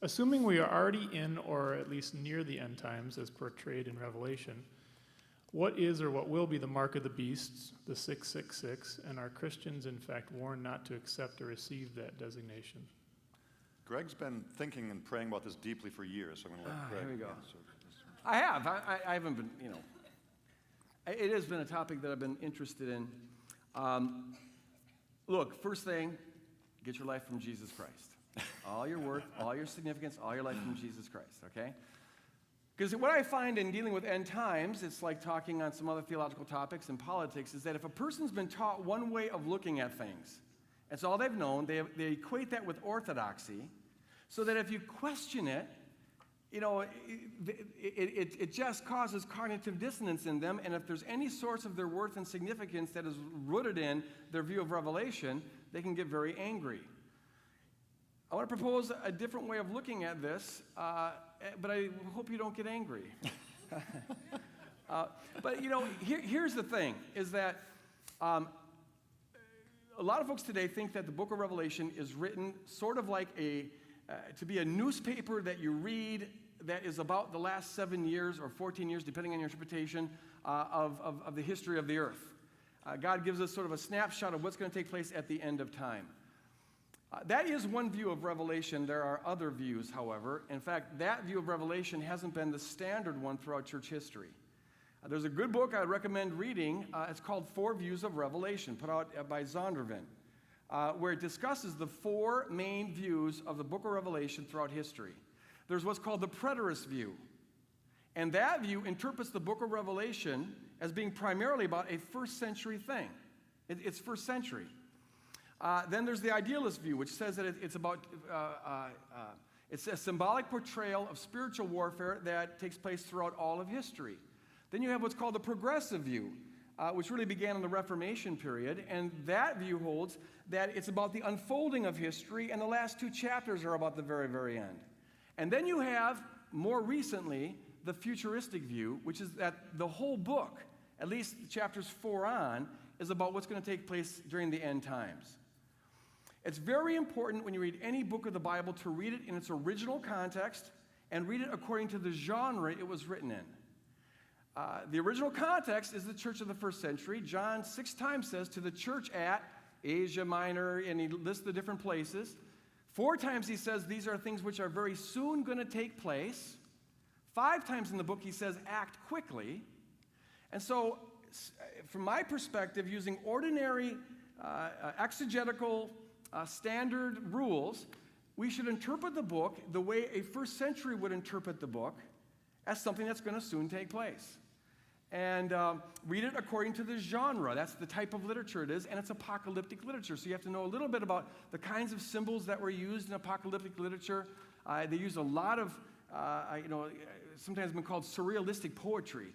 Assuming we are already in or at least near the end times as portrayed in Revelation, what is or what will be the mark of the beast, the 666, and are Christians in fact warned not to accept or receive that designation? Greg's been thinking and praying about this deeply for years, so I'm going to let Greg Here we go. answer. I have. I haven't been, it has been a topic that I've been interested in. Look, first thing, get your life from Jesus Christ. All your worth, all your significance, all your life from Jesus Christ, okay? Because what I find in dealing with end times, it's like talking on some other theological topics and politics, is that if a person's been taught one way of looking at things, that's all they've known, they equate that with orthodoxy, so that if you question it, it just causes cognitive dissonance in them, and if there's any source of their worth and significance that is rooted in their view of Revelation, they can get very angry. I want to propose a different way of looking at this, but I hope you don't get angry. But here's the thing, is that a lot of folks today think that the book of Revelation is written sort of like to be a newspaper that you read that is about the last 7 years or 14 years, depending on your interpretation, of the history of the earth. God gives us sort of a snapshot of what's going to take place at the end of time. That is one view of Revelation. There are other views, however. In fact, that view of Revelation hasn't been the standard one throughout church history. There's a good book I recommend reading. It's called 4 Views of Revelation, put out by Zondervan, where it discusses the 4 main views of the book of Revelation throughout history. There's what's called the preterist view. And that view interprets the book of Revelation as being primarily about a first century thing. It's first century. Then there's the idealist view, which says that it's a symbolic portrayal of spiritual warfare that takes place throughout all of history. Then you have what's called the progressive view, which really began in the Reformation period, and that view holds that it's about the unfolding of history, and the last 2 chapters are about the very, very end. And then you have, more recently, the futuristic view, which is that the whole book, at least chapters 4 on, is about what's going to take place during the end times. It's very important when you read any book of the Bible to read it in its original context and read it according to the genre it was written in. The original context is the church of the first century. John 6 times says to the church at Asia Minor, and he lists the different places. 4 times he says these are things which are very soon going to take place. 5 times in the book he says act quickly. And so, from my perspective, using ordinary exegetical standard rules, we should interpret the book the way a first century would interpret the book, as something that's going to soon take place. And read it according to the genre. That's the type of literature it is, and it's apocalyptic literature. So you have to know a little bit about the kinds of symbols that were used in apocalyptic literature. They use a lot of, sometimes been called surrealistic poetry.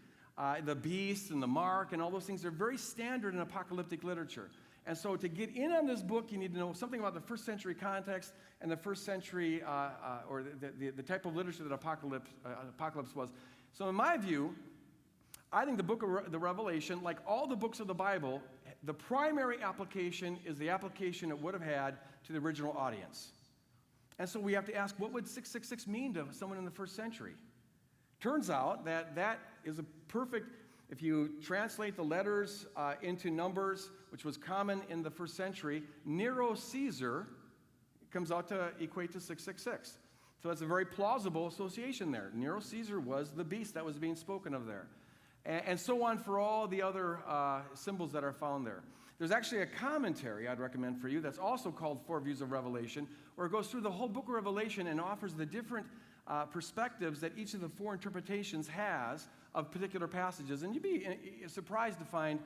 The beast and the mark and all those things are very standard in apocalyptic literature. And so to get in on this book, you need to know something about the first century context and the first century, or the type of literature that apocalypse was. So in my view, I think the book of the Revelation, like all the books of the Bible, the primary application is the application it would have had to the original audience. And so we have to ask, what would 666 mean to someone in the first century? Turns out that is a perfect, if you translate the letters into numbers, which was common in the first century, Nero Caesar comes out to equate to 666. So that's a very plausible association there. Nero Caesar was the beast that was being spoken of there. And so on for all the other symbols that are found there. There's actually a commentary I'd recommend for you that's also called 4 Views of Revelation, where it goes through the whole book of Revelation and offers the different perspectives that each of the 4 interpretations has of particular passages. And you'd be surprised to find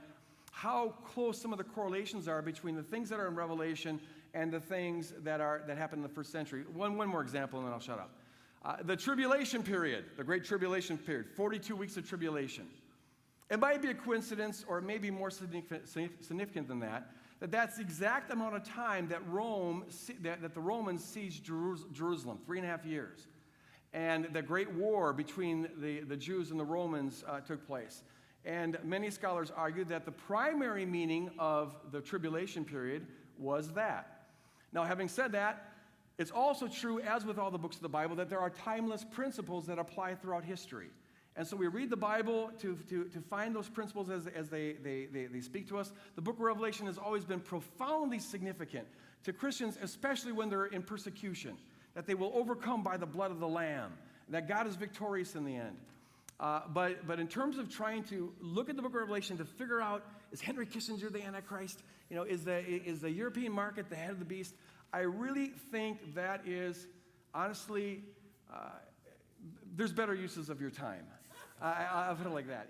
how close some of the correlations are between the things that are in Revelation and the things that happened in the first century. One more example, and then I'll shut up. The tribulation period, the great tribulation period, 42 weeks of tribulation. It might be a coincidence, or it may be more significant than that, that's the exact amount of time that the Romans sieged Jerusalem, 3.5 years. And the great war between the Jews and the Romans took place. And many scholars argue that the primary meaning of the tribulation period was that. Now, having said that, It's also true, as with all the books of the Bible, that there are timeless principles that apply throughout history. And so we read the Bible to find those principles as they speak to us. The book of Revelation has always been profoundly significant to Christians, especially when they're in persecution, that they will overcome by the blood of the Lamb, that God is victorious in the end. But in terms of trying to look at the book of Revelation to figure out, is Henry Kissinger the Antichrist? Is the European market the head of the beast? I really think that is, honestly, there's better uses of your time. I'll put it like that.